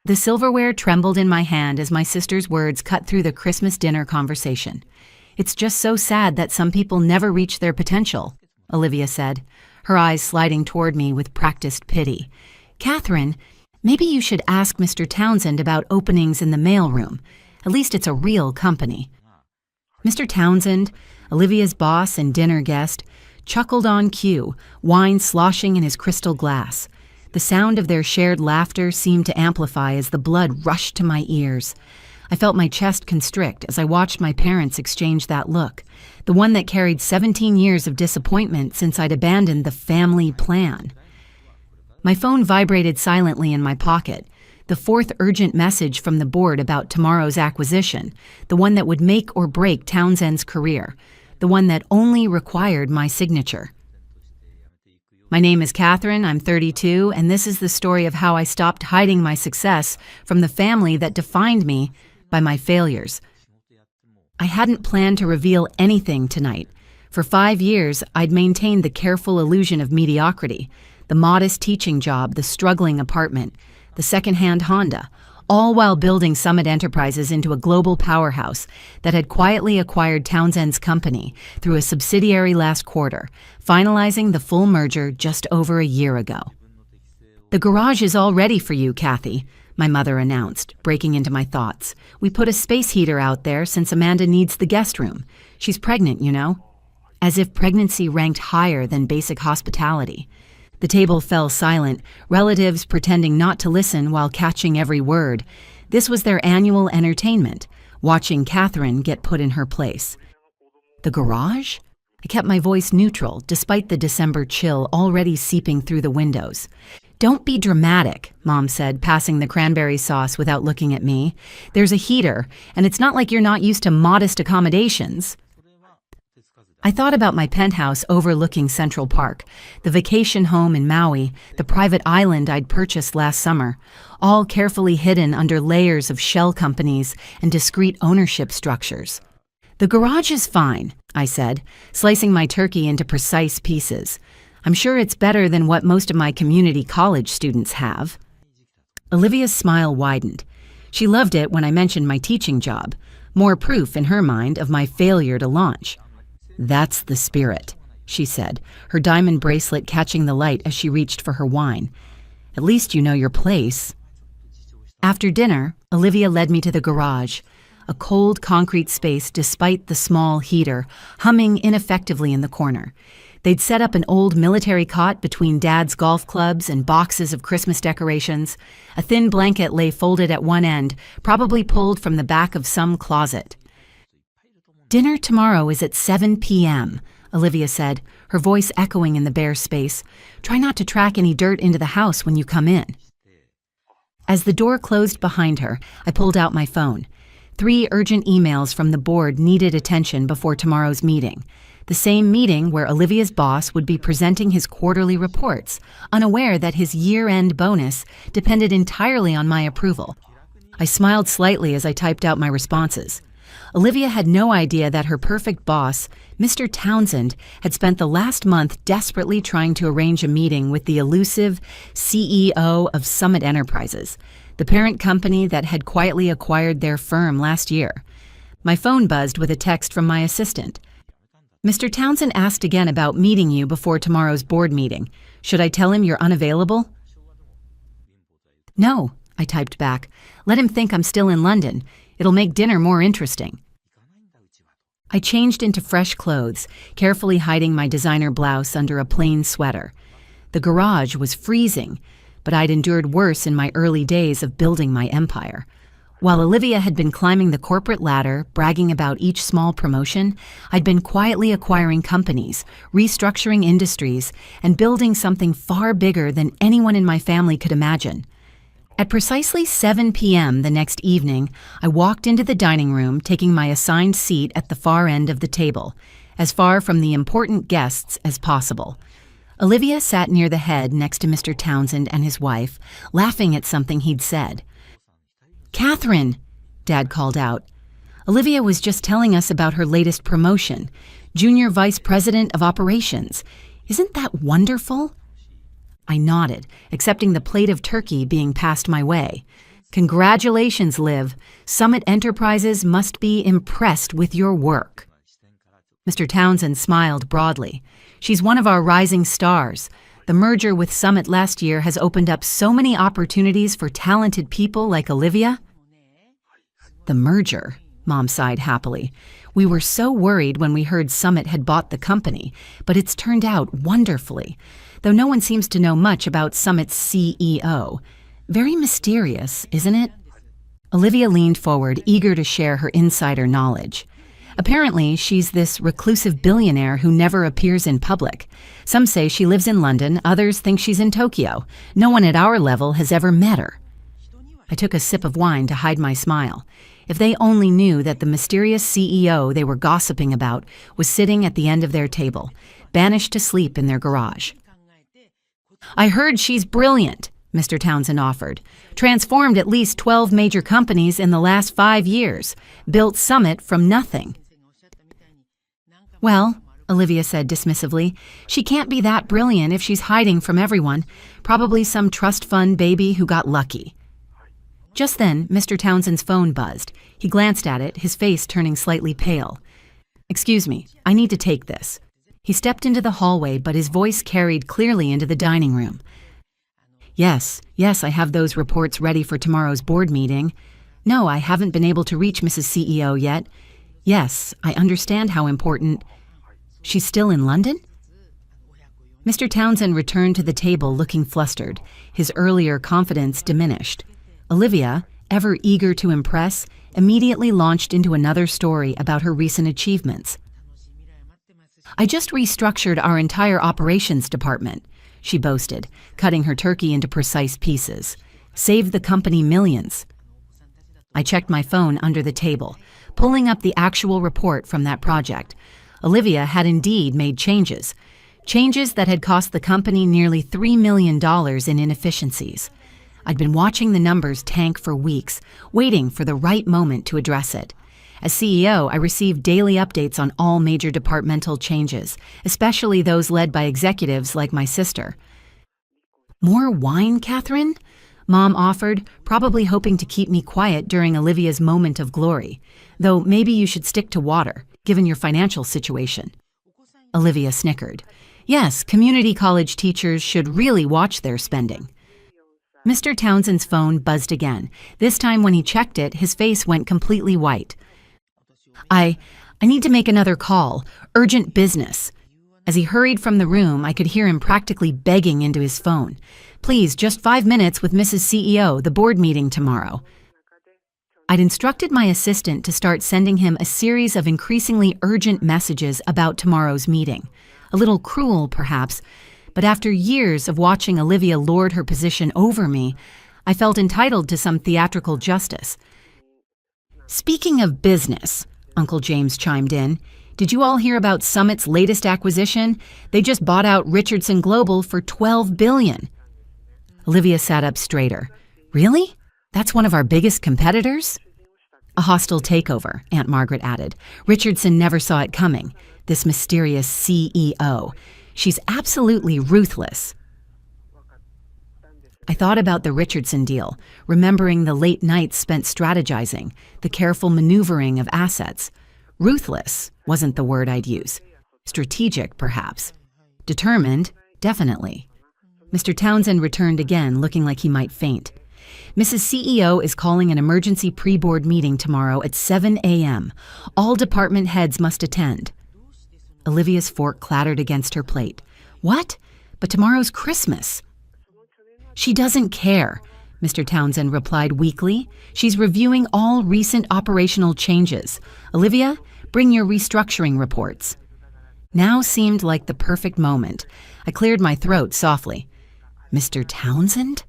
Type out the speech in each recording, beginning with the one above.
The silverware trembled in my hand as my sister's words cut through the Christmas dinner conversation. "It's just so sad that some people never reach their potential," Olivia said, her eyes sliding toward me with practiced pity. "Catherine, maybe you should ask Mr. Townsend about openings in the mailroom. At least it's a real company." Mr. Townsend, Olivia's boss and dinner guest, chuckled on cue, wine sloshing in his crystal glass. The sound of their shared laughter seemed to amplify as the blood rushed to my ears. I felt my chest constrict as I watched my parents exchange that look, the one that carried 17 years of disappointment since I'd abandoned the family plan. My phone vibrated silently in my pocket, the fourth urgent message from the board about tomorrow's acquisition, the one that would make or break Townsend's career, the one that only required my signature. "My name is Catherine, I'm 32, and this is the story of how I stopped hiding my success from the family that defined me by my failures." I hadn't planned to reveal anything tonight. For 5 years, I'd maintained the careful illusion of mediocrity, the modest teaching job, the struggling apartment, the second-hand Honda, all while building Summit Enterprises into a global powerhouse that had quietly acquired Townsend's company through a subsidiary last quarter, finalizing the full merger just over a year ago. "The garage is all ready for you, Kathy," my mother announced, breaking into my thoughts. "We put a space heater out there since Amanda needs the guest room. She's pregnant, you know." As if pregnancy ranked higher than basic hospitality. The table fell silent, relatives pretending not to listen while catching every word. This was their annual entertainment, watching Catherine get put in her place. "The garage?" I kept my voice neutral, despite the December chill already seeping through the windows. "Don't be dramatic," Mom said, passing the cranberry sauce without looking at me. "There's a heater, and it's not like you're not used to modest accommodations." I thought about my penthouse overlooking Central Park, the vacation home in Maui, the private island I'd purchased last summer, all carefully hidden under layers of shell companies and discrete ownership structures. "The garage is fine," I said, slicing my turkey into precise pieces. "I'm sure it's better than what most of my community college students have." Olivia's smile widened. She loved it when I mentioned my teaching job, more proof in her mind of my failure to launch. "That's the spirit," she said, her diamond bracelet catching the light as she reached for her wine. "At least you know your place." After dinner, Olivia led me to the garage, a cold concrete space despite the small heater, humming ineffectively in the corner. They'd set up an old military cot between Dad's golf clubs and boxes of Christmas decorations. A thin blanket lay folded at one end, probably pulled from the back of some closet. "Dinner tomorrow is at 7 p.m., Olivia said, her voice echoing in the bare space. "Try not to track any dirt into the house when you come in." As the door closed behind her, I pulled out my phone. 3 urgent emails from the board needed attention before tomorrow's meeting. The same meeting where Olivia's boss would be presenting his quarterly reports, unaware that his year-end bonus depended entirely on my approval. I smiled slightly as I typed out my responses. Olivia had no idea that her perfect boss, Mr. Townsend, had spent the last month desperately trying to arrange a meeting with the elusive CEO of Summit Enterprises, the parent company that had quietly acquired their firm last year. My phone buzzed with a text from my assistant. "Mr. Townsend asked again about meeting you before tomorrow's board meeting. Should I tell him you're unavailable?" "No," I typed back. "Let him think I'm still in London. It'll make dinner more interesting." I changed into fresh clothes, carefully hiding my designer blouse under a plain sweater. The garage was freezing, but I'd endured worse in my early days of building my empire. While Olivia had been climbing the corporate ladder, bragging about each small promotion, I'd been quietly acquiring companies, restructuring industries, and building something far bigger than anyone in my family could imagine. At precisely 7 p.m. the next evening, I walked into the dining room, taking my assigned seat at the far end of the table, as far from the important guests as possible. Olivia sat near the head next to Mr. Townsend and his wife, laughing at something he'd said. "Catherine," Dad called out. "Olivia was just telling us about her latest promotion, Junior Vice President of Operations. Isn't that wonderful?" I nodded, accepting the plate of turkey being passed my way. Congratulations, Liv. Summit Enterprises must be impressed with your work. Mr. Townsend smiled broadly. She's one of our rising stars. The merger with Summit last year has opened up so many opportunities for talented people like Olivia. The merger, Mom sighed happily. We were so worried when we heard Summit had bought the company, but it's turned out wonderfully, though no one seems to know much about Summit's CEO. Very mysterious, isn't it? Olivia leaned forward, eager to share her insider knowledge. Apparently, she's this reclusive billionaire who never appears in public. Some say she lives in London, others think she's in Tokyo. No one at our level has ever met her. I took a sip of wine to hide my smile. If they only knew that the mysterious CEO they were gossiping about was sitting at the end of their table, banished to sleep in their garage. I heard she's brilliant, Mr. Townsend offered. Transformed at least 12 major companies in the last 5 years. Built Summit from nothing. Well, Olivia said dismissively, she can't be that brilliant if she's hiding from everyone. Probably some trust fund baby who got lucky. Just then, Mr. Townsend's phone buzzed. He glanced at it, his face turning slightly pale. Excuse me, I need to take this. He stepped into the hallway, but his voice carried clearly into the dining room. Yes, I have those reports ready for tomorrow's board meeting. No, I haven't been able to reach Mrs. CEO yet. Yes, I understand how important. She's still in London? Mr. Townsend returned to the table looking flustered. His earlier confidence diminished. Olivia, ever eager to impress, immediately launched into another story about her recent achievements. I just restructured our entire operations department, she boasted, cutting her turkey into precise pieces. Saved the company millions. I checked my phone under the table, pulling up the actual report from that project. Olivia had indeed made changes that had cost the company nearly $3 million in inefficiencies. I'd been watching the numbers tank for weeks, waiting for the right moment to address it. As CEO, I received daily updates on all major departmental changes, especially those led by executives like my sister. More wine, Catherine? Mom offered, probably hoping to keep me quiet during Olivia's moment of glory. Though maybe you should stick to water, given your financial situation. Olivia snickered. Yes, community college teachers should really watch their spending. Mr. Townsend's phone buzzed again. This time when he checked it, his face went completely white. I need to make another call. Urgent business. As he hurried from the room, I could hear him practically begging into his phone. Please, just 5 minutes with Mrs. CEO, the board meeting tomorrow. I'd instructed my assistant to start sending him a series of increasingly urgent messages about tomorrow's meeting. A little cruel, perhaps, but after years of watching Olivia lord her position over me, I felt entitled to some theatrical justice. Speaking of business, Uncle James chimed in, did you all hear about Summit's latest acquisition? They just bought out Richardson Global for $12 billion. Olivia sat up straighter. Really? That's one of our biggest competitors? A hostile takeover, Aunt Margaret added. Richardson never saw it coming. This mysterious CEO. She's absolutely ruthless. I thought about the Richardson deal, remembering the late nights spent strategizing, the careful maneuvering of assets. Ruthless wasn't the word I'd use. Strategic, perhaps. Determined, definitely. Mr. Townsend returned again, looking like he might faint. Mrs. CEO is calling an emergency pre-board meeting tomorrow at 7 a.m. All department heads must attend. Olivia's fork clattered against her plate. What? But tomorrow's Christmas. She doesn't care, Mr. Townsend replied weakly. She's reviewing all recent operational changes. Olivia, bring your restructuring reports. Now seemed like the perfect moment. I cleared my throat softly. Mr. Townsend?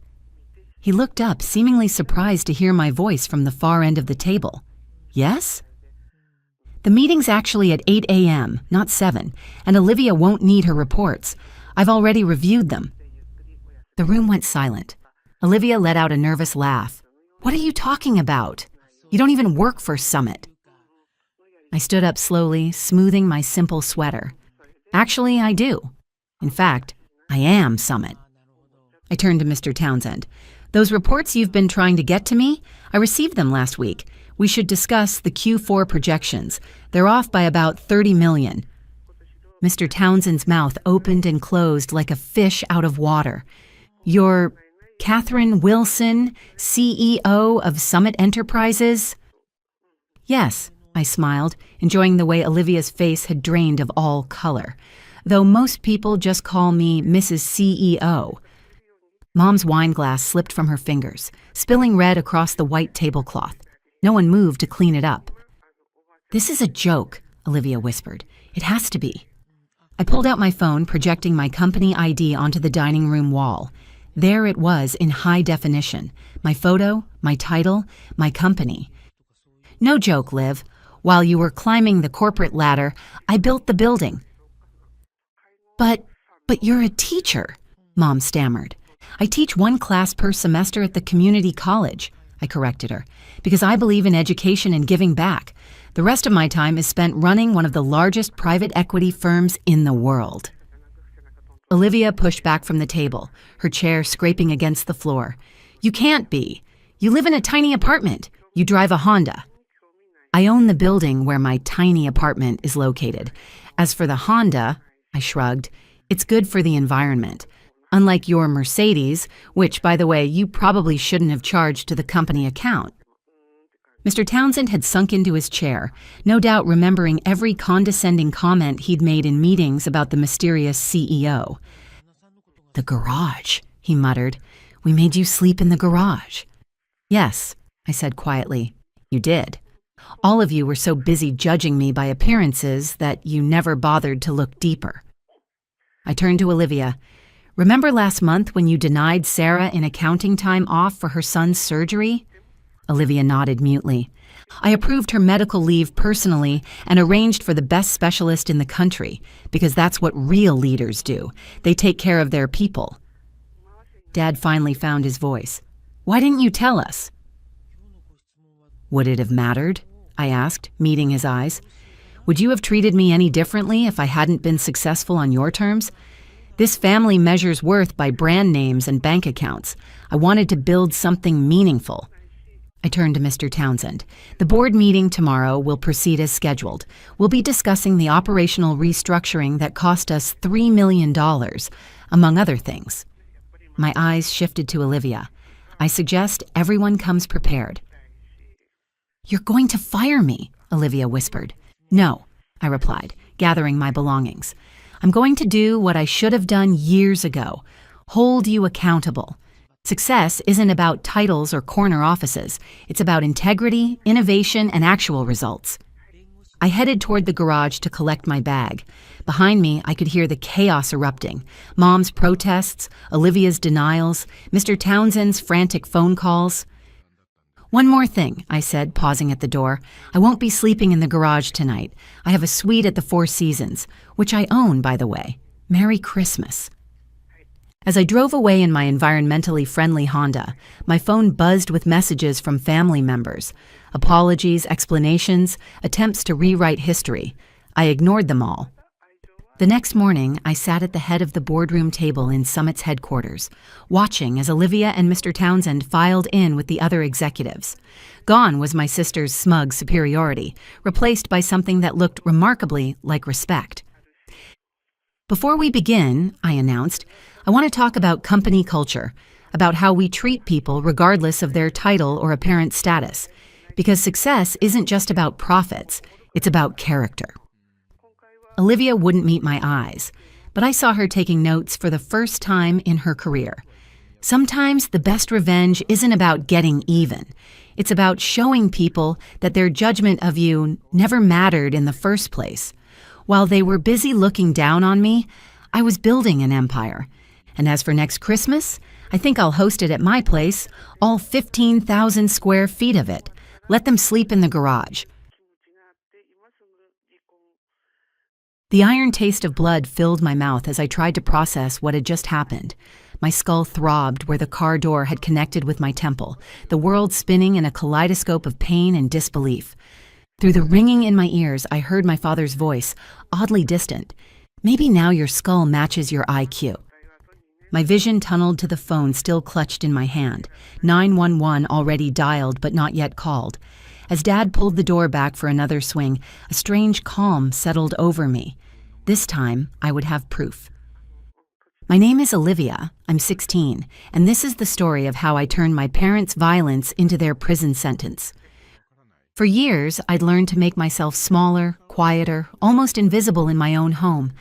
He looked up, seemingly surprised to hear my voice from the far end of the table. Yes? The meeting's actually at 8 a.m., not 7, and Olivia won't need her reports. I've already reviewed them. The room went silent. Olivia let out a nervous laugh. What are you talking about? You don't even work for Summit. I stood up slowly, smoothing my simple sweater. Actually, I do. In fact, I am Summit. I turned to Mr. Townsend. Those reports you've been trying to get to me, I received them last week. We should discuss the Q4 projections. They're off by about 30 million. Mr. Townsend's mouth opened and closed like a fish out of water. You're Catherine Wilson, CEO of Summit Enterprises? Yes, I smiled, enjoying the way Olivia's face had drained of all color, though most people just call me Mrs. CEO. Mom's wine glass slipped from her fingers, spilling red across the white tablecloth. No one moved to clean it up. This is a joke, Olivia whispered. It has to be. I pulled out my phone, projecting my company ID onto the dining room wall. There it was in high definition. My photo, my title, my company. No joke, Liv. While you were climbing the corporate ladder, I built the building. But you're a teacher, Mom stammered. I teach one class per semester at the community college, I corrected her, because I believe in education and giving back. The rest of my time is spent running one of the largest private equity firms in the world. Olivia pushed back from the table, her chair scraping against the floor. You can't be. You live in a tiny apartment. You drive a Honda. I own the building where my tiny apartment is located. As for the Honda, I shrugged, it's good for the environment. Unlike your Mercedes, which, by the way, you probably shouldn't have charged to the company account. Mr. Townsend had sunk into his chair, no doubt remembering every condescending comment he'd made in meetings about the mysterious CEO. The garage, he muttered. We made you sleep in the garage. Yes, I said quietly. You did. All of you were so busy judging me by appearances that you never bothered to look deeper. I turned to Olivia. Remember last month when you denied Sarah in accounting time off for her son's surgery? Olivia nodded mutely. I approved her medical leave personally and arranged for the best specialist in the country, because that's what real leaders do. They take care of their people. Dad finally found his voice. Why didn't you tell us? Would it have mattered? I asked, meeting his eyes. Would you have treated me any differently if I hadn't been successful on your terms? This family measures worth by brand names and bank accounts. I wanted to build something meaningful. I turned to Mr. Townsend. The board meeting tomorrow will proceed as scheduled. We'll be discussing the operational restructuring that cost us $3 million, among other things. My eyes shifted to Olivia. I suggest everyone comes prepared. You're going to fire me, Olivia whispered. No, I replied, gathering my belongings. I'm going to do what I should have done years ago, hold you accountable. Success isn't about titles or corner offices. It's about integrity, innovation, and actual results. I headed toward the garage to collect my bag. Behind me, I could hear the chaos erupting. Mom's protests, Olivia's denials, Mr. Townsend's frantic phone calls. One more thing, I said, pausing at the door. I won't be sleeping in the garage tonight. I have a suite at the Four Seasons, which I own, by the way. Merry Christmas. As I drove away in my environmentally friendly Honda, my phone buzzed with messages from family members. Apologies, explanations, attempts to rewrite history. I ignored them all. The next morning, I sat at the head of the boardroom table in Summit's headquarters, watching as Olivia and Mr. Townsend filed in with the other executives. Gone was my sister's smug superiority, replaced by something that looked remarkably like respect. Before we begin, I announced, I want to talk about company culture, about how we treat people regardless of their title or apparent status, because success isn't just about profits, it's about character. Olivia wouldn't meet my eyes, but I saw her taking notes for the first time in her career. Sometimes the best revenge isn't about getting even. It's about showing people that their judgment of you never mattered in the first place. While they were busy looking down on me, I was building an empire. And as for next Christmas, I think I'll host it at my place, all 15,000 square feet of it. Let them sleep in the garage. The iron taste of blood filled my mouth as I tried to process what had just happened. My skull throbbed where the car door had connected with my temple, the world spinning in a kaleidoscope of pain and disbelief. Through the ringing in my ears, I heard my father's voice, oddly distant. Maybe now your skull matches your IQ. My vision tunneled to the phone still clutched in my hand. 911 already dialed but not yet called. As Dad pulled the door back for another swing, a strange calm settled over me. This time, I would have proof. My name is Olivia. I'm 16, and this is the story of how I turned my parents' violence into their prison sentence. For years, I'd learned to make myself smaller, quieter, almost invisible in my own home.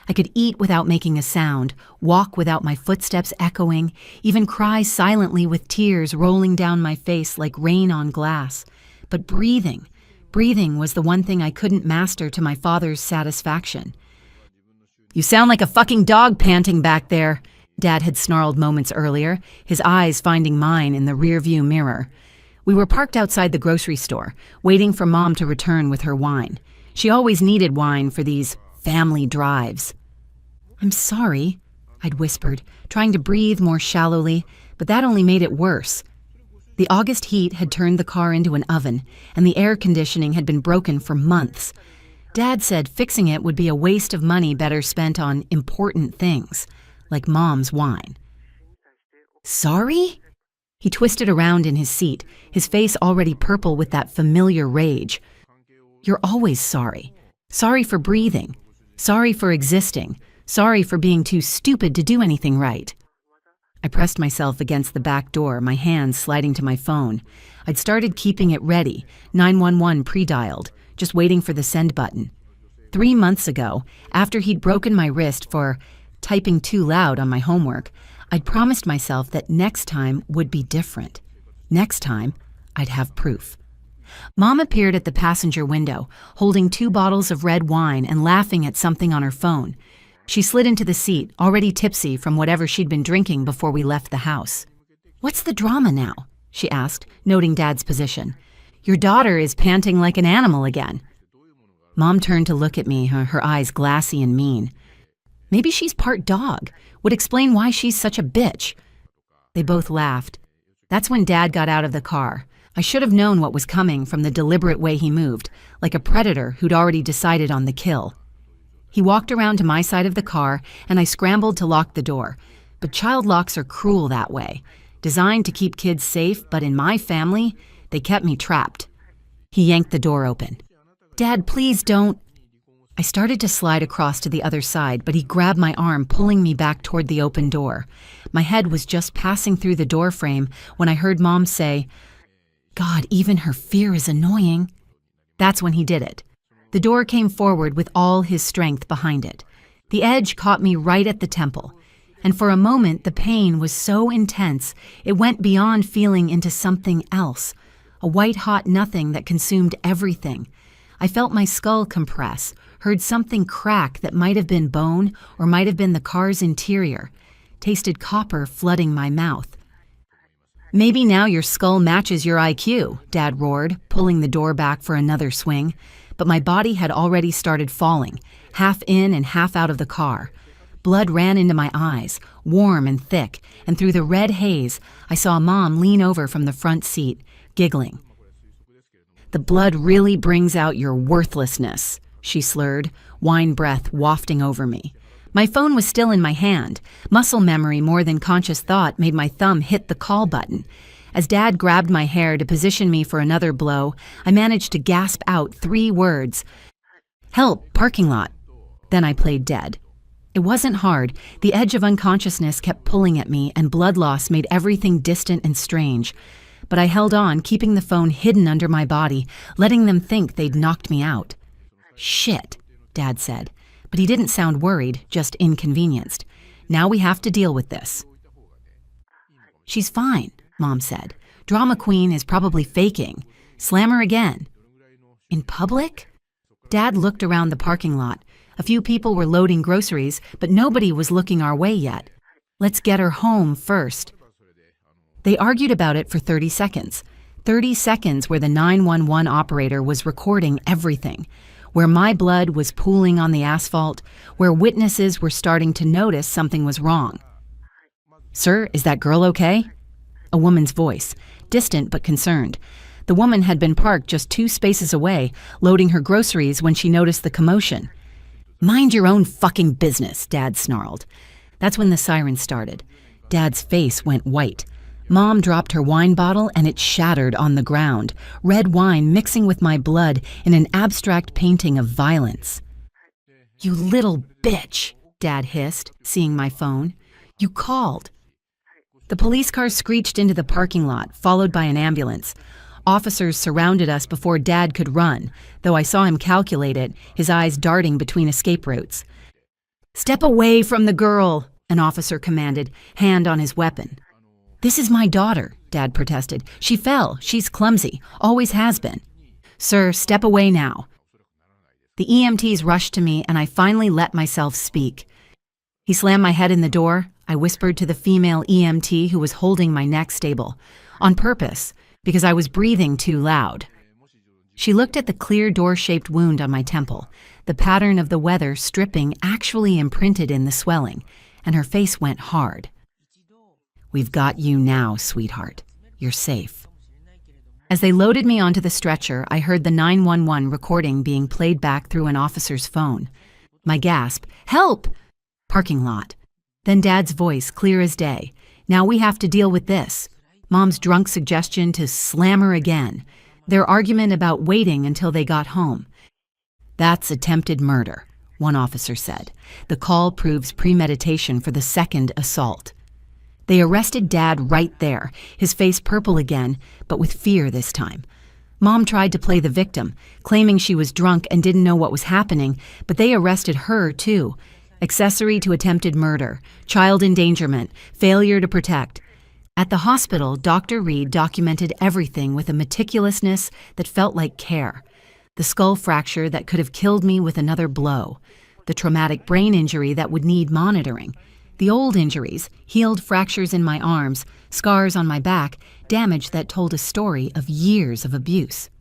I could eat without making a sound, walk without my footsteps echoing, even cry silently with tears rolling down my face like rain on glass. But breathing was the one thing I couldn't master to my father's satisfaction. "You sound like a fucking dog panting back there," Dad had snarled moments earlier, his eyes finding mine in the rearview mirror. We were parked outside the grocery store, waiting for Mom to return with her wine. She always needed wine for these family drives. "I'm sorry," I'd whispered, trying to breathe more shallowly, but that only made it worse. The August heat had turned the car into an oven, and the air conditioning had been broken for months. Dad said fixing it would be a waste of money better spent on important things, like Mom's wine. "Sorry?" He twisted around in his seat, his face already purple with that familiar rage. "You're always sorry. Sorry for breathing. Sorry for existing. Sorry for being too stupid to do anything right." I pressed myself against the back door, my hands sliding to my phone. I'd started keeping it ready, 911 pre-dialed, just waiting for the send button. 3 months ago, after he'd broken my wrist for typing too loud on my homework, I'd promised myself that next time would be different. Next time, I'd have proof. Mom appeared at the passenger window, holding 2 bottles of red wine and laughing at something on her phone. She slid into the seat, already tipsy from whatever she'd been drinking before we left the house. "What's the drama now?" she asked, noting Dad's position. "Your daughter is panting like an animal again." Mom turned to look at me, her eyes glassy and mean. "Maybe she's part dog. Would explain why she's such a bitch." They both laughed. That's when Dad got out of the car. I should have known what was coming from the deliberate way he moved, like a predator who'd already decided on the kill. He walked around to my side of the car, and I scrambled to lock the door. But child locks are cruel that way, designed to keep kids safe, but in my family, they kept me trapped. He yanked the door open. "Dad, please don't." I started to slide across to the other side, but he grabbed my arm, pulling me back toward the open door. My head was just passing through the door frame when I heard Mom say, "God, even her fear is annoying." That's when he did it. The door came forward with all his strength behind it. The edge caught me right at the temple, and for a moment the pain was so intense it went beyond feeling into something else, a white-hot nothing that consumed everything. I felt my skull compress, heard something crack that might have been bone or might have been the car's interior, tasted copper flooding my mouth. "Maybe now your skull matches your IQ," Dad roared, pulling the door back for another swing. But my body had already started falling, half in and half out of the car. Blood ran into my eyes, warm and thick, and through the red haze, I saw Mom lean over from the front seat, giggling. "The blood really brings out your worthlessness," she slurred, wine breath wafting over me. My phone was still in my hand. Muscle memory more than conscious thought made my thumb hit the call button. As Dad grabbed my hair to position me for another blow, I managed to gasp out 3 words. "Help, parking lot." Then I played dead. It wasn't hard. The edge of unconsciousness kept pulling at me, and blood loss made everything distant and strange. But I held on, keeping the phone hidden under my body, letting them think they'd knocked me out. "Shit," Dad said. But he didn't sound worried, just inconvenienced. "Now we have to deal with this." "She's fine," Mom said. "Drama queen is probably faking. Slam her again." "In public?" Dad looked around the parking lot. A few people were loading groceries, but nobody was looking our way yet. "Let's get her home first." They argued about it for 30 seconds. 30 seconds where the 911 operator was recording everything, where my blood was pooling on the asphalt, where witnesses were starting to notice something was wrong. "Sir, is that girl okay?" A woman's voice, distant but concerned. The woman had been parked just 2 spaces away, loading her groceries when she noticed the commotion. "Mind your own fucking business," Dad snarled. That's when the siren started. Dad's face went white. Mom dropped her wine bottle and it shattered on the ground, red wine mixing with my blood in an abstract painting of violence. "You little bitch," Dad hissed, seeing my phone. "You called." The police car screeched into the parking lot, followed by an ambulance. Officers surrounded us before Dad could run, though I saw him calculate it, his eyes darting between escape routes. "Step away from the girl," an officer commanded, hand on his weapon. "This is my daughter," Dad protested. "She fell. She's clumsy. Always has been." "Sir, step away now." The EMTs rushed to me and I finally let myself speak. He slammed my head in the door. I whispered to the female EMT who was holding my neck stable, on purpose, because I was breathing too loud. She looked at the clear door-shaped wound on my temple, the pattern of the weather stripping actually imprinted in the swelling, and her face went hard. "We've got you now, sweetheart. You're safe." As they loaded me onto the stretcher, I heard the 911 recording being played back through an officer's phone. My gasp, "Help!" Parking lot. Then Dad's voice, clear as day. "Now we have to deal with this." Mom's drunk suggestion to slam her again. Their argument about waiting until they got home. "That's attempted murder," one officer said. "The call proves premeditation for the second assault." They arrested Dad right there, his face purple again, but with fear this time. Mom tried to play the victim, claiming she was drunk and didn't know what was happening, but they arrested her too. Accessory to attempted murder, child endangerment, failure to protect. At the hospital, Dr. Reed documented everything with a meticulousness that felt like care. The skull fracture that could have killed me with another blow. The traumatic brain injury that would need monitoring. The old injuries, healed fractures in my arms, scars on my back, damage that told a story of years of abuse.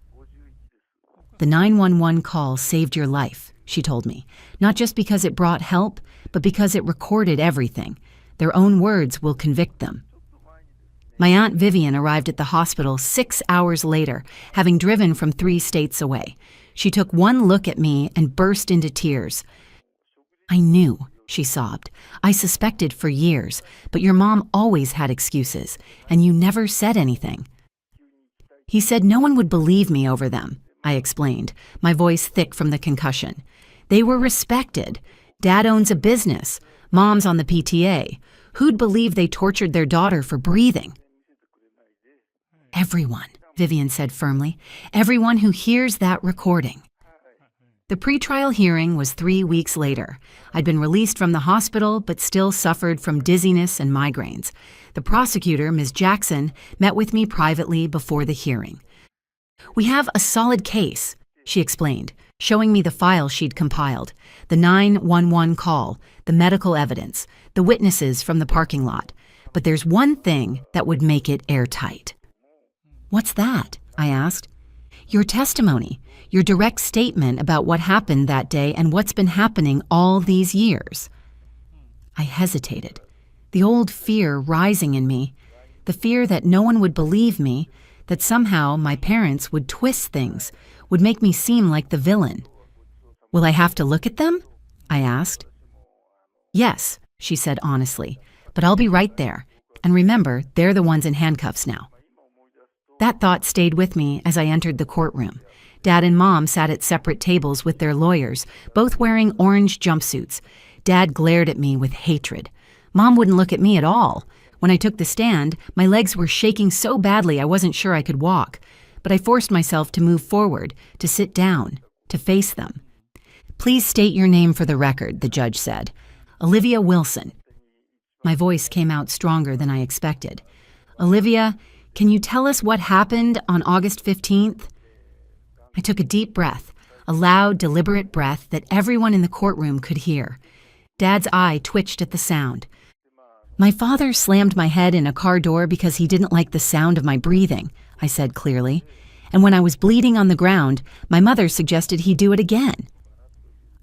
"The 911 call saved your life," she told me, "not just because it brought help, but because it recorded everything. Their own words will convict them." My Aunt Vivian arrived at the hospital 6 hours later, having driven from 3 states away. She took one look at me and burst into tears. "I knew," she sobbed. "I suspected for years, but your mom always had excuses, and you never said anything." "He said no one would believe me over them," I explained, my voice thick from the concussion. "They were respected. Dad owns a business. Mom's on the PTA. Who'd believe they tortured their daughter for breathing?" "Everyone," Vivian said firmly. "Everyone who hears that recording." The pretrial hearing was 3 weeks later. I'd been released from the hospital, but still suffered from dizziness and migraines. The prosecutor, Ms. Jackson, met with me privately before the hearing. "We have a solid case," she explained, showing me the file she'd compiled, the 911 call, the medical evidence, the witnesses from the parking lot. "But there's one thing that would make it airtight." "What's that?" I asked. "Your testimony, your direct statement about what happened that day and what's been happening all these years." I hesitated, the old fear rising in me, the fear that no one would believe me, that somehow my parents would twist things, would make me seem like the villain. "Will I have to look at them?" I asked. "Yes," she said honestly, "but I'll be right there. And remember, they're the ones in handcuffs now." That thought stayed with me as I entered the courtroom. Dad and Mom sat at separate tables with their lawyers, both wearing orange jumpsuits. Dad glared at me with hatred. Mom wouldn't look at me at all. When I took the stand, my legs were shaking so badly I wasn't sure I could walk. But I forced myself to move forward, to sit down, to face them. "Please state your name for the record," the judge said. "Olivia Wilson." My voice came out stronger than I expected. "Olivia, can you tell us what happened on August 15th? I took a deep breath, a loud, deliberate breath that everyone in the courtroom could hear. Dad's eye twitched at the sound. "My father slammed my head in a car door because he didn't like the sound of my breathing," I said clearly. "And when I was bleeding on the ground, my mother suggested he do it again."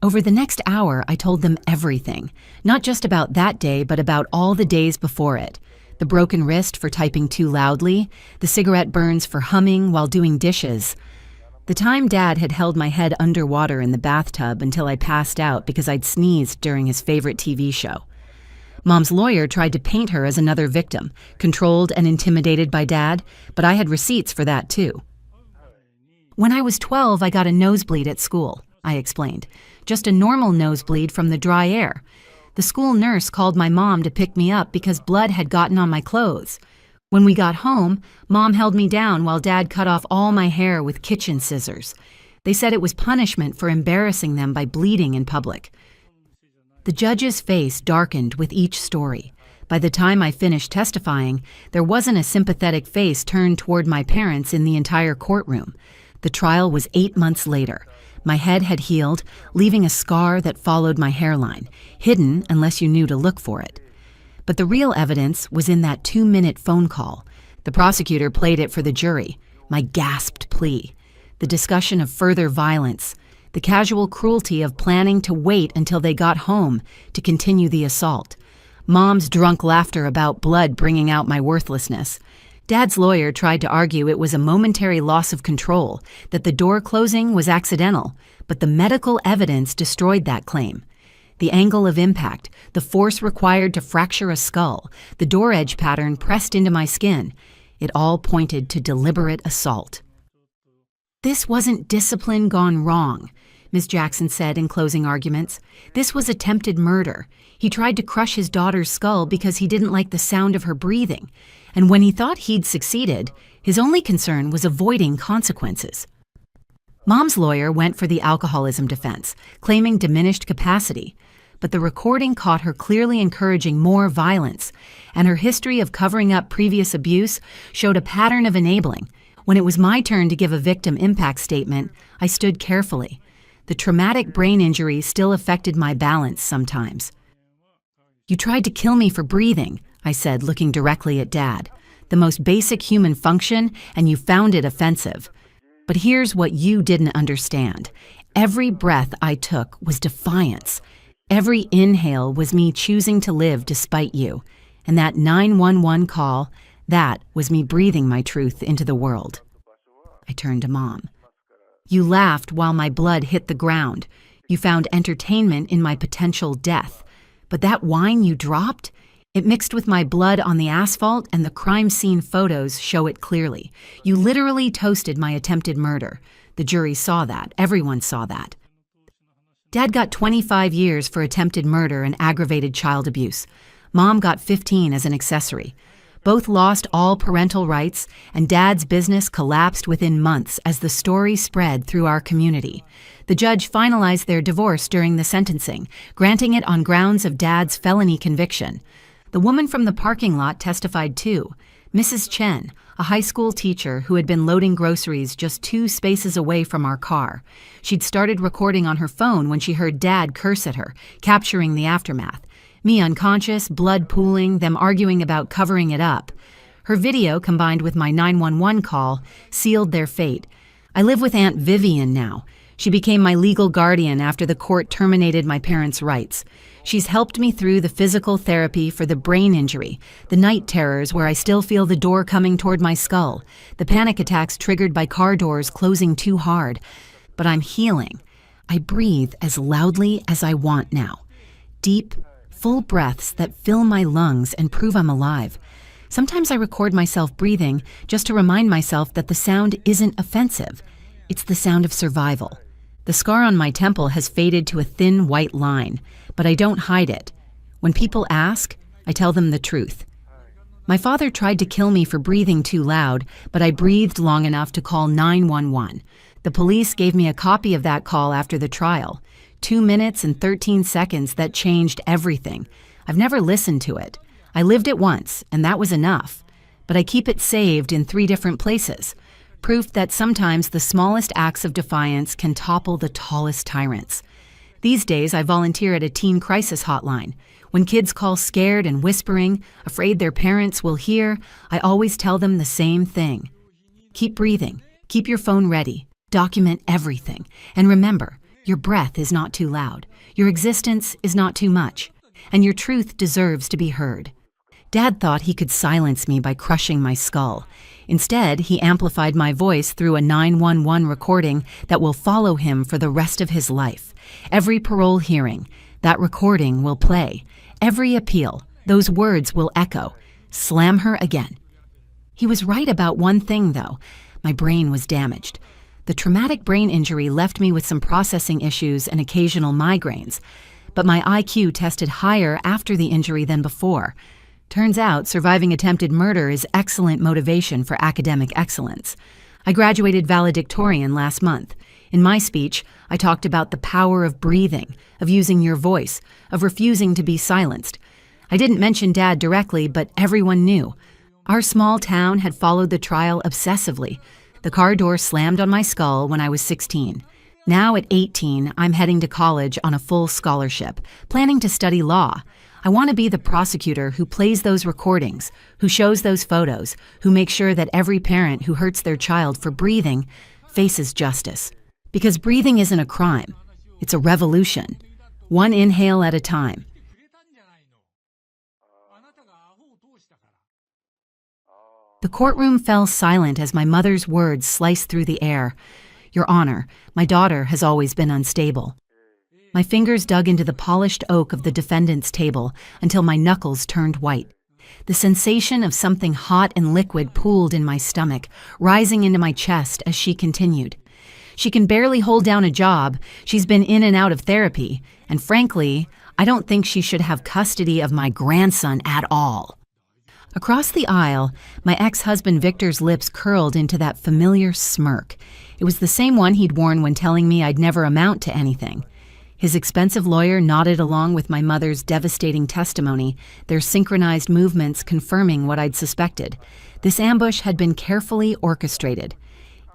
Over the next hour, I told them everything, not just about that day, but about all the days before it. The broken wrist for typing too loudly, the cigarette burns for humming while doing dishes. The time Dad had held my head underwater in the bathtub until I passed out because I'd sneezed during his favorite TV show. Mom's lawyer tried to paint her as another victim, controlled and intimidated by Dad, but I had receipts for that too. When I was 12, I got a nosebleed at school, I explained. Just a normal nosebleed from the dry air. The school nurse called my mom to pick me up because blood had gotten on my clothes. When we got home, Mom held me down while Dad cut off all my hair with kitchen scissors. They said it was punishment for embarrassing them by bleeding in public. The judge's face darkened with each story. By the time I finished testifying, there wasn't a sympathetic face turned toward my parents in the entire courtroom. The trial was 8 months later. My head had healed, leaving a scar that followed my hairline, hidden unless you knew to look for it. But the real evidence was in that 2-minute phone call. The prosecutor played it for the jury, my gasped plea, the discussion of further violence, the casual cruelty of planning to wait until they got home to continue the assault, Mom's drunk laughter about blood bringing out my worthlessness. Dad's lawyer tried to argue it was a momentary loss of control, that the door closing was accidental, but the medical evidence destroyed that claim. The angle of impact, the force required to fracture a skull, the door edge pattern pressed into my skin, it all pointed to deliberate assault. This wasn't discipline gone wrong, Ms. Jackson said in closing arguments. This was attempted murder. He tried to crush his daughter's skull because he didn't like the sound of her breathing, and when he thought he'd succeeded, his only concern was avoiding consequences. Mom's lawyer went for the alcoholism defense, claiming diminished capacity, but the recording caught her clearly encouraging more violence, and her history of covering up previous abuse showed a pattern of enabling. When it was my turn to give a victim impact statement, I stood carefully. The traumatic brain injury still affected my balance sometimes. "You tried to kill me for breathing," I said, looking directly at Dad. "The most basic human function, and you found it offensive. But here's what you didn't understand. Every breath I took was defiance. Every inhale was me choosing to live despite you. And that 911 call, that was me breathing my truth into the world." I turned to Mom. "You laughed while my blood hit the ground. You found entertainment in my potential death. But that wine you dropped? It mixed with my blood on the asphalt, and the crime scene photos show it clearly. You literally toasted my attempted murder. The jury saw that. Everyone saw that." Dad got 25 years for attempted murder and aggravated child abuse. Mom got 15 as an accessory. Both lost all parental rights, and Dad's business collapsed within months as the story spread through our community. The judge finalized their divorce during the sentencing, granting it on grounds of Dad's felony conviction. The woman from the parking lot testified too, Mrs. Chen, a high school teacher who had been loading groceries just 2 spaces away from our car. She'd started recording on her phone when she heard Dad curse at her, capturing the aftermath. Me unconscious, blood pooling, them arguing about covering it up. Her video, combined with my 911 call, sealed their fate. I live with Aunt Vivian now. She became my legal guardian after the court terminated my parents' rights. She's helped me through the physical therapy for the brain injury, the night terrors where I still feel the door coming toward my skull, the panic attacks triggered by car doors closing too hard. But I'm healing. I breathe as loudly as I want now. Deep, full breaths that fill my lungs and prove I'm alive. Sometimes I record myself breathing just to remind myself that the sound isn't offensive. It's the sound of survival. The scar on my temple has faded to a thin white line, but I don't hide it. When people ask, I tell them the truth. My father tried to kill me for breathing too loud, but I breathed long enough to call 911. The police gave me a copy of that call after the trial. 2 minutes and 13 seconds that changed everything. I've never listened to it. I lived it once, and that was enough. But I keep it saved in 3 different places. Proof that sometimes the smallest acts of defiance can topple the tallest tyrants. These days, I volunteer at a teen crisis hotline. When kids call scared and whispering, afraid their parents will hear, I always tell them the same thing. Keep breathing. Keep your phone ready. Document everything. And remember, your breath is not too loud. Your existence is not too much. And your truth deserves to be heard. Dad thought he could silence me by crushing my skull. Instead, he amplified my voice through a 911 recording that will follow him for the rest of his life. Every parole hearing, that recording will play. Every appeal, Those words will echo. Slam her again. He was right about one thing, though. My brain was damaged. The traumatic brain injury left me with some processing issues and occasional migraines, but my IQ tested higher after the injury than before. Turns out surviving attempted murder is excellent motivation for academic excellence. I graduated valedictorian last month. In my speech, I talked about the power of breathing, of using your voice, of refusing to be silenced. I didn't mention Dad directly, but everyone knew. Our small town had followed the trial obsessively. The car door slammed on my skull when I was 16. Now at 18, I'm heading to college on a full scholarship, planning to study law. I want to be the prosecutor who plays those recordings, who shows those photos, who makes sure that every parent who hurts their child for breathing faces justice. Because breathing isn't a crime, it's a revolution. One inhale at a time. The courtroom fell silent as my mother's words sliced through the air. Your Honor, my daughter has always been unstable. My fingers dug into the polished oak of the defendant's table until my knuckles turned white. The sensation of something hot and liquid pooled in my stomach, rising into my chest as she continued. She can barely hold down a job, she's been in and out of therapy, and frankly, I don't think she should have custody of my grandson at all. Across the aisle, my ex-husband Victor's lips curled into that familiar smirk. It was the same one he'd worn when telling me I'd never amount to anything. His expensive lawyer nodded along with my mother's devastating testimony, their synchronized movements confirming what I'd suspected. This ambush had been carefully orchestrated.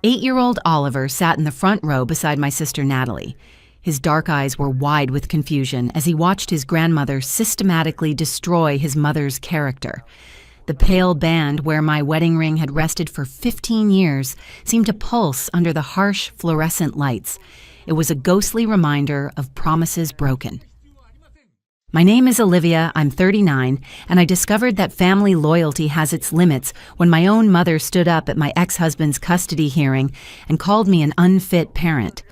8-year-old Oliver sat in the front row beside my sister Natalie. His dark eyes were wide with confusion as he watched his grandmother systematically destroy his mother's character. The pale band where my wedding ring had rested for 15 years seemed to pulse under the harsh fluorescent lights. It was a ghostly reminder of promises broken. My name is Olivia, I'm 39, and I discovered that family loyalty has its limits when my own mother stood up at my ex-husband's custody hearing and called me an unfit parent.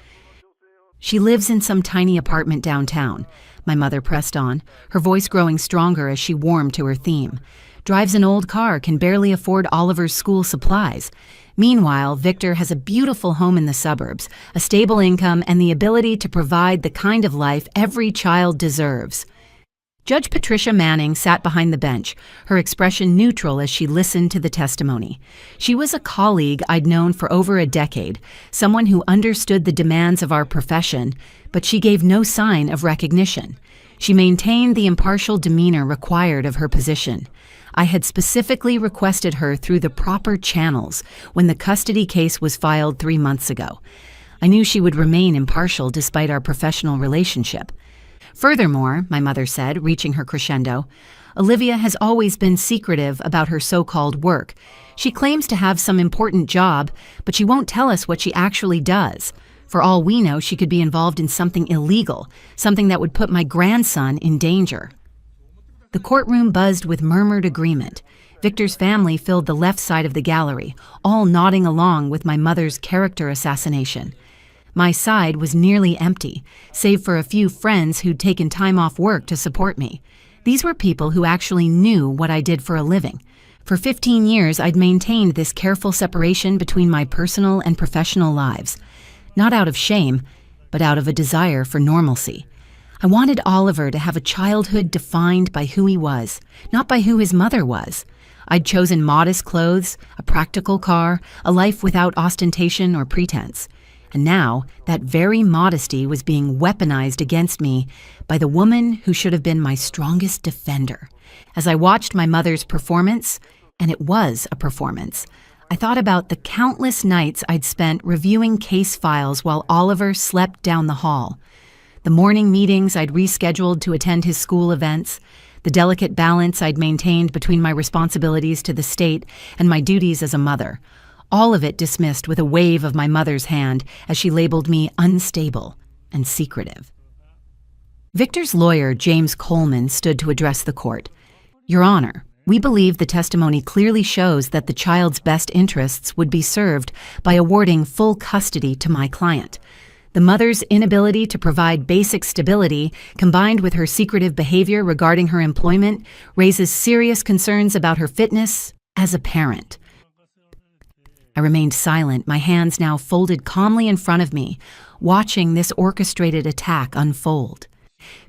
She lives in some tiny apartment downtown, my mother pressed on, her voice growing stronger as she warmed to her theme. Drives an old car, can barely afford Oliver's school supplies. Meanwhile, Victor has a beautiful home in the suburbs, a stable income, and the ability to provide the kind of life every child deserves. Judge Patricia Manning sat behind the bench, her expression neutral as she listened to the testimony. She was a colleague I'd known for over a decade, someone who understood the demands of our profession, but she gave no sign of recognition. She maintained the impartial demeanor required of her position. I had specifically requested her through the proper channels when the custody case was filed 3 months ago. I knew she would remain impartial despite our professional relationship. Furthermore, my mother said, reaching her crescendo, Olivia has always been secretive about her so-called work. She claims to have some important job, but she won't tell us what she actually does. For all we know, she could be involved in something illegal, something that would put my grandson in danger. The courtroom buzzed with murmured agreement. Victor's family filled the left side of the gallery, all nodding along with my mother's character assassination. My side was nearly empty, save for a few friends who'd taken time off work to support me. These were people who actually knew what I did for a living. For 15 years, I'd maintained this careful separation between my personal and professional lives. Not out of shame, but out of a desire for normalcy. I wanted Oliver to have a childhood defined by who he was, not by who his mother was. I'd chosen modest clothes, a practical car, a life without ostentation or pretense. And now, that very modesty was being weaponized against me by the woman who should have been my strongest defender. As I watched my mother's performance, and it was a performance, I thought about the countless nights I'd spent reviewing case files while Oliver slept down the hall. The morning meetings I'd rescheduled to attend his school events, the delicate balance I'd maintained between my responsibilities to the state and my duties as a mother. All of it dismissed with a wave of my mother's hand as she labeled me unstable and secretive. Victor's lawyer, James Coleman, stood to address the court. Your Honor, we believe the testimony clearly shows that the child's best interests would be served by awarding full custody to my client. The mother's inability to provide basic stability, combined with her secretive behavior regarding her employment, raises serious concerns about her fitness as a parent. I remained silent, my hands now folded calmly in front of me, watching this orchestrated attack unfold.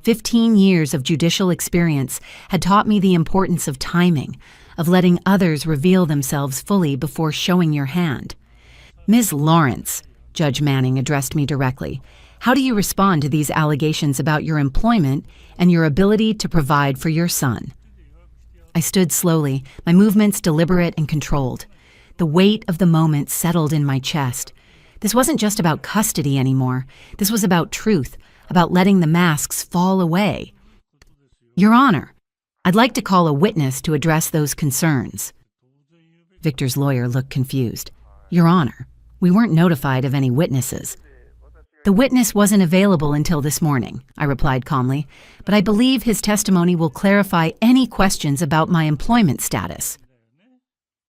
15 years of judicial experience had taught me the importance of timing, of letting others reveal themselves fully before showing your hand. "Ms. Lawrence," Judge Manning addressed me directly, "how do you respond to these allegations about your employment and your ability to provide for your son?" I stood slowly, my movements deliberate and controlled. The weight of the moment settled in my chest. This wasn't just about custody anymore. This was about truth, about letting the masks fall away. "Your Honor, I'd like to call a witness to address those concerns." Victor's lawyer looked confused. "Your Honor, we weren't notified of any witnesses." "The witness wasn't available until this morning," I replied calmly, "but I believe his testimony will clarify any questions about my employment status."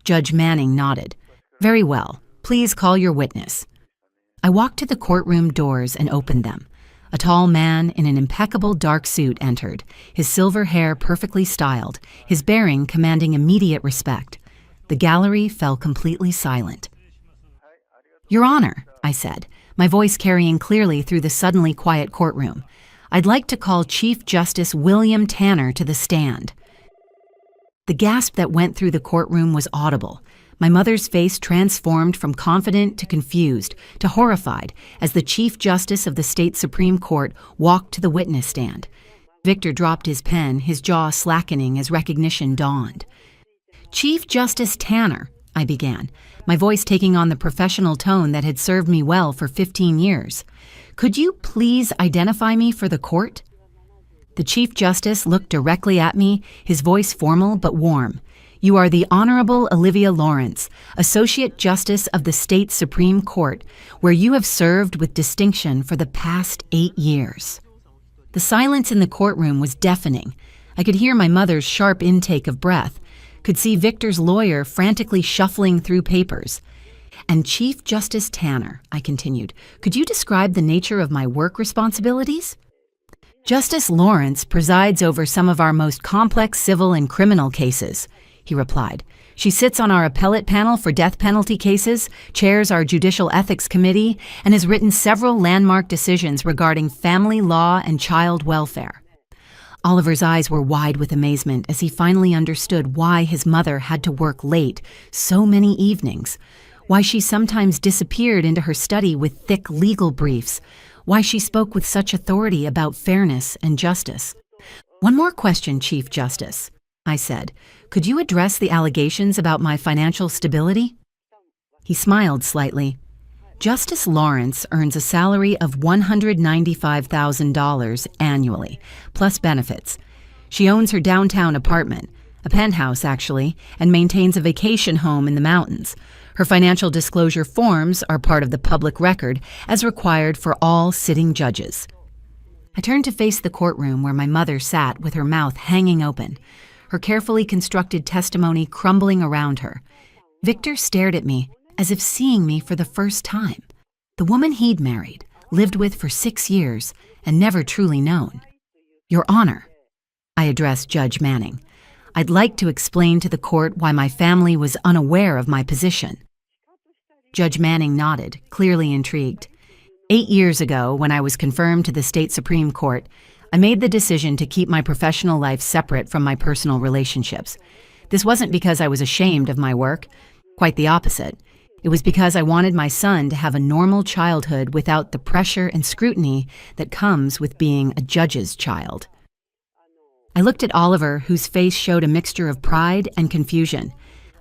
Judge Manning nodded. "Very well. Please call your witness." I walked to the courtroom doors and opened them. A tall man in an impeccable dark suit entered, his silver hair perfectly styled, his bearing commanding immediate respect. The gallery fell completely silent. "Your Honor," I said, my voice carrying clearly through the suddenly quiet courtroom, "I'd like to call Chief Justice William Tanner to the stand." The gasp that went through the courtroom was audible. My mother's face transformed from confident to confused to horrified as the Chief Justice of the State Supreme Court walked to the witness stand. Victor dropped his pen, his jaw slackening as recognition dawned. "Chief Justice Tanner," I began, my voice taking on the professional tone that had served me well for 15 years. "Could you please identify me for the court?" The Chief Justice looked directly at me, his voice formal but warm. "You are the Honorable Olivia Lawrence, Associate Justice of the State Supreme Court, where you have served with distinction for the past 8 years." The silence in the courtroom was deafening. I could hear my mother's sharp intake of breath, could see Victor's lawyer frantically shuffling through papers. "And Chief Justice Tanner," I continued, "could you describe the nature of my work responsibilities?" "Justice Lawrence presides over some of our most complex civil and criminal cases," he replied. "She sits on our appellate panel for death penalty cases, chairs our Judicial Ethics Committee, and has written several landmark decisions regarding family law and child welfare." Oliver's eyes were wide with amazement as he finally understood why his mother had to work late so many evenings, why she sometimes disappeared into her study with thick legal briefs, why she spoke with such authority about fairness and justice. "One more question, Chief Justice," I said. "Could you address the allegations about my financial stability?" He smiled slightly. "Justice Lawrence earns a salary of $195,000 annually, plus benefits. She owns her downtown apartment, a penthouse actually, and maintains a vacation home in the mountains. Her financial disclosure forms are part of the public record as required for all sitting judges." I turned to face the courtroom where my mother sat with her mouth hanging open, her carefully constructed testimony crumbling around her. Victor stared at me as if seeing me for the first time. The woman he'd married, lived with for 6 years, and never truly known. "Your Honor," I addressed Judge Manning, "I'd like to explain to the court why my family was unaware of my position." Judge Manning nodded, clearly intrigued. 8 years ago, when I was confirmed to the State Supreme Court, I made the decision to keep my professional life separate from my personal relationships. This wasn't because I was ashamed of my work. Quite the opposite. It was because I wanted my son to have a normal childhood without the pressure and scrutiny that comes with being a judge's child. I looked at Oliver, whose face showed a mixture of pride and confusion.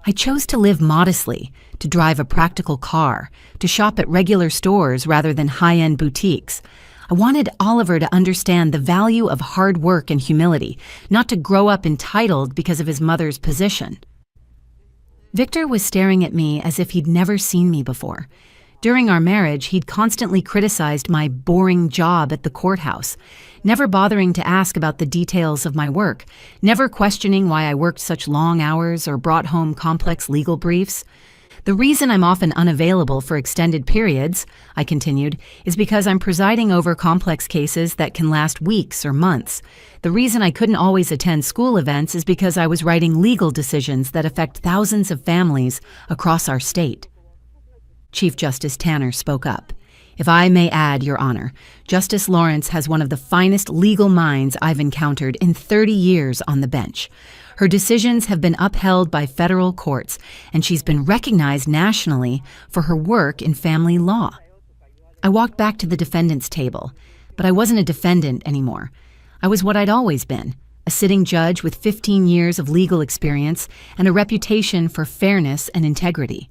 I chose to live modestly, to drive a practical car, to shop at regular stores rather than high-end boutiques. I wanted Oliver to understand the value of hard work and humility, not to grow up entitled because of his mother's position. Victor was staring at me as if he'd never seen me before. During our marriage, he'd constantly criticized my boring job at the courthouse, never bothering to ask about the details of my work, never questioning why I worked such long hours or brought home complex legal briefs. The reason I'm often unavailable for extended periods, I continued, is because I'm presiding over complex cases that can last weeks or months. The reason I couldn't always attend school events is because I was writing legal decisions that affect thousands of families across our state. Chief Justice Tanner spoke up. If I may add, Your Honor, Justice Lawrence has one of the finest legal minds I've encountered in 30 years on the bench. Her decisions have been upheld by federal courts, and she's been recognized nationally for her work in family law. I walked back to the defendant's table, but I wasn't a defendant anymore. I was what I'd always been, a sitting judge with 15 years of legal experience and a reputation for fairness and integrity.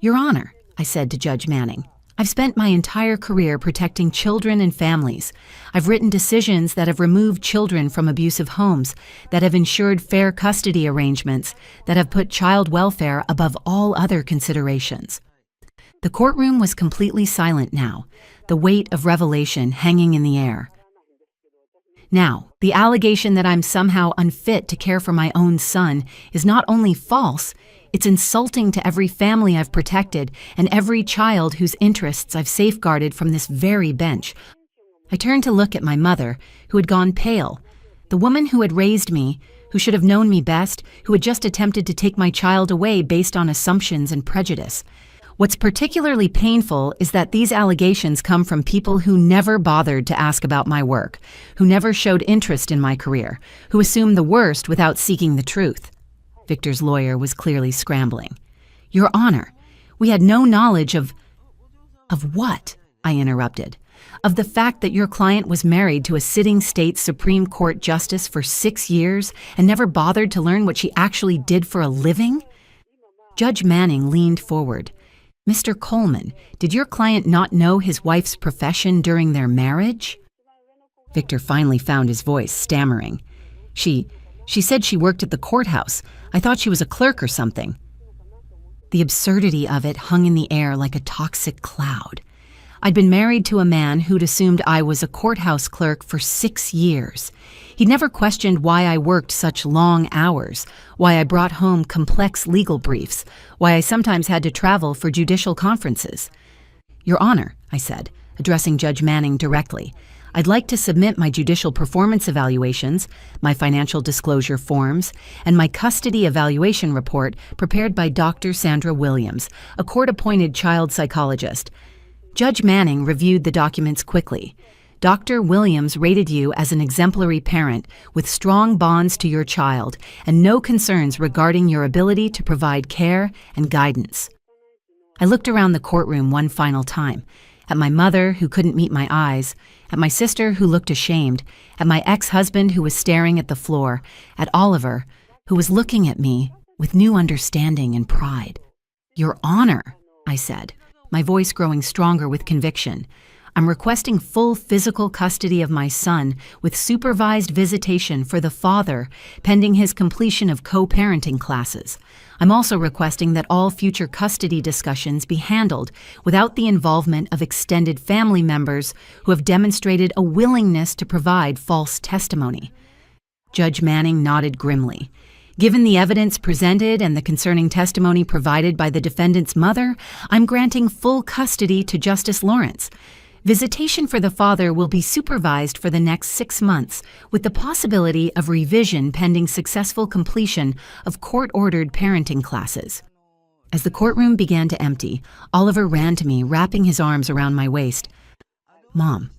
Your Honor, I said to Judge Manning, I've spent my entire career protecting children and families. I've written decisions that have removed children from abusive homes, that have ensured fair custody arrangements, that have put child welfare above all other considerations. The courtroom was completely silent now, the weight of revelation hanging in the air. Now, the allegation that I'm somehow unfit to care for my own son is not only false, it's insulting to every family I've protected and every child whose interests I've safeguarded from this very bench. I turned to look at my mother, who had gone pale, the woman who had raised me, who should have known me best, who had just attempted to take my child away based on assumptions and prejudice. What's particularly painful is that these allegations come from people who never bothered to ask about my work, who never showed interest in my career, who assumed the worst without seeking the truth. Victor's lawyer was clearly scrambling. Your Honor, we had no knowledge of what? I interrupted. Of the fact that your client was married to a sitting state Supreme Court justice for 6 years and never bothered to learn what she actually did for a living? Judge Manning leaned forward. Mr. Coleman, did your client not know his wife's profession during their marriage? Victor finally found his voice, stammering. She said she worked at the courthouse. I thought she was a clerk or something. The absurdity of it hung in the air like a toxic cloud. I'd been married to a man who'd assumed I was a courthouse clerk for 6 years. He'd never questioned why I worked such long hours, why I brought home complex legal briefs, why I sometimes had to travel for judicial conferences. Your Honor, I said, addressing Judge Manning directly, I'd like to submit my judicial performance evaluations, my financial disclosure forms, and my custody evaluation report prepared by Dr. Sandra Williams, a court-appointed child psychologist. Judge Manning reviewed the documents quickly. Dr. Williams rated you as an exemplary parent with strong bonds to your child and no concerns regarding your ability to provide care and guidance. I looked around the courtroom one final time, at my mother who couldn't meet my eyes, at my sister who looked ashamed, at my ex-husband who was staring at the floor, at Oliver, who was looking at me with new understanding and pride. Your Honor, I said, my voice growing stronger with conviction, I'm requesting full physical custody of my son with supervised visitation for the father pending his completion of co-parenting classes. I'm also requesting that all future custody discussions be handled without the involvement of extended family members who have demonstrated a willingness to provide false testimony. Judge Manning nodded grimly. Given the evidence presented and the concerning testimony provided by the defendant's mother, I'm granting full custody to Justice Lawrence. Visitation for the father will be supervised for the next 6 months, with the possibility of revision pending successful completion of court-ordered parenting classes. As the courtroom began to empty, Oliver ran to me, wrapping his arms around my waist. Mom,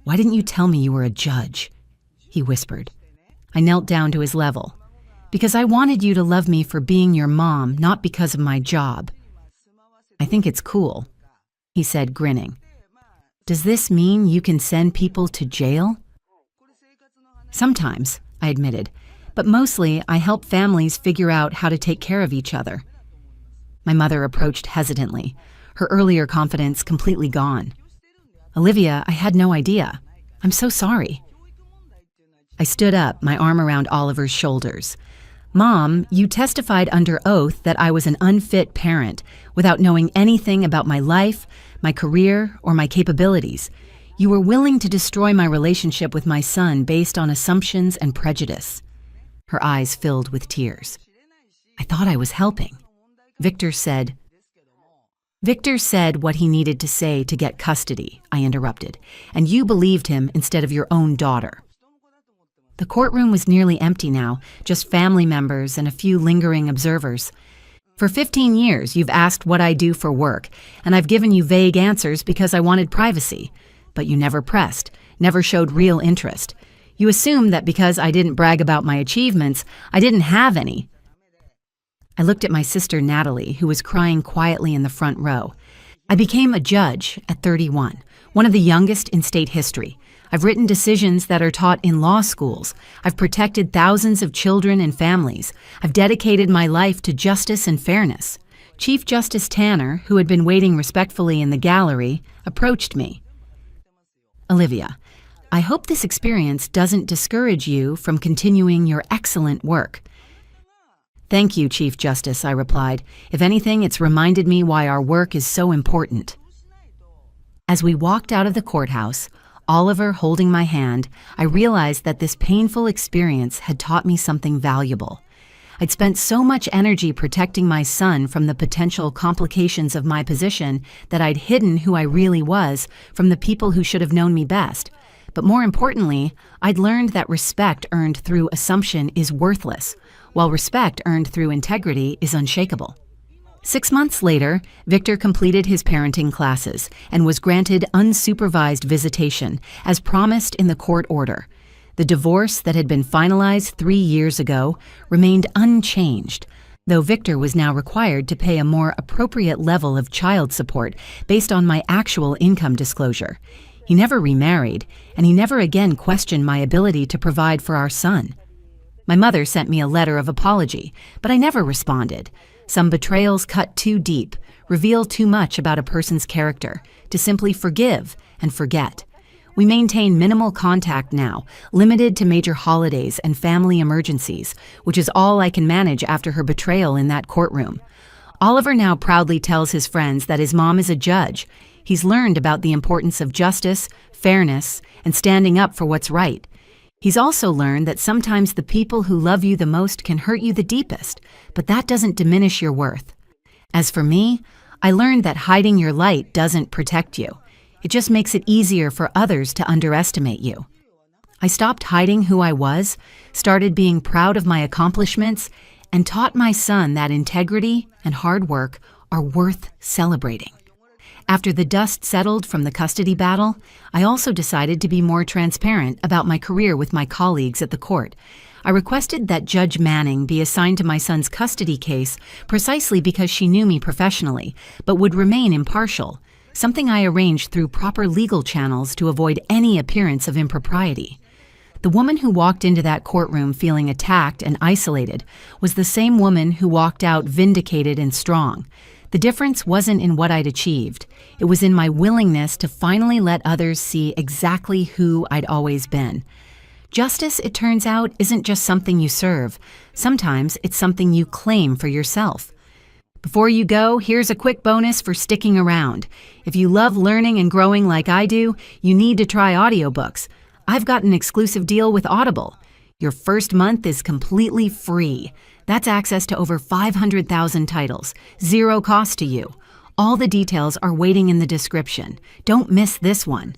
why didn't you tell me you were a judge? He whispered. I knelt down to his level. Because I wanted you to love me for being your mom, not because of my job. I think it's cool, he said, grinning. Does this mean you can send people to jail? Sometimes, I admitted, but mostly I help families figure out how to take care of each other. My mother approached hesitantly, her earlier confidence completely gone. Olivia, I had no idea. I'm so sorry. I stood up, my arm around Oliver's shoulders. Mom, you testified under oath that I was an unfit parent without knowing anything about my life, my career, or my capabilities. You were willing to destroy my relationship with my son based on assumptions and prejudice. Her eyes filled with tears. I thought I was helping. Victor said, Victor said what he needed to say to get custody, I interrupted, and you believed him instead of your own daughter. The courtroom was nearly empty now, just family members and a few lingering observers. For 15 years, you've asked what I do for work, and I've given you vague answers because I wanted privacy. But you never pressed, never showed real interest. You assumed that because I didn't brag about my achievements, I didn't have any. I looked at my sister Natalie, who was crying quietly in the front row. I became a judge at 31, one of the youngest in state history. I've written decisions that are taught in law schools. I've protected thousands of children and families. I've dedicated my life to justice and fairness. Chief Justice Tanner, who had been waiting respectfully in the gallery, approached me. Olivia, I hope this experience doesn't discourage you from continuing your excellent work. Thank you, Chief Justice, I replied. If anything, it's reminded me why our work is so important. As we walked out of the courthouse, Oliver holding my hand, I realized that this painful experience had taught me something valuable. I'd spent so much energy protecting my son from the potential complications of my position that I'd hidden who I really was from the people who should have known me best. But more importantly, I'd learned that respect earned through assumption is worthless, while respect earned through integrity is unshakable. 6 months later, Victor completed his parenting classes and was granted unsupervised visitation, as promised in the court order. The divorce that had been finalized 3 years ago remained unchanged, though Victor was now required to pay a more appropriate level of child support based on my actual income disclosure. He never remarried, and he never again questioned my ability to provide for our son. My mother sent me a letter of apology, but I never responded. Some betrayals cut too deep, reveal too much about a person's character, to simply forgive and forget. We maintain minimal contact now, limited to major holidays and family emergencies, which is all I can manage after her betrayal in that courtroom. Oliver now proudly tells his friends that his mom is a judge. He's learned about the importance of justice, fairness, and standing up for what's right. He's also learned that sometimes the people who love you the most can hurt you the deepest, but that doesn't diminish your worth. As for me, I learned that hiding your light doesn't protect you. It just makes it easier for others to underestimate you. I stopped hiding who I was, started being proud of my accomplishments, and taught my son that integrity and hard work are worth celebrating. After the dust settled from the custody battle, I also decided to be more transparent about my career with my colleagues at the court. I requested that Judge Manning be assigned to my son's custody case precisely because she knew me professionally, but would remain impartial, something I arranged through proper legal channels to avoid any appearance of impropriety. The woman who walked into that courtroom feeling attacked and isolated was the same woman who walked out vindicated and strong. The difference wasn't in what I'd achieved. It was in my willingness to finally let others see exactly who I'd always been. Justice, it turns out, isn't just something you serve. Sometimes it's something you claim for yourself. Before you go, here's a quick bonus for sticking around. If you love learning and growing like I do, you need to try audiobooks. I've got an exclusive deal with Audible. Your first month is completely free. That's access to over 500,000 titles, zero cost to you. All the details are waiting in the description. Don't miss this one.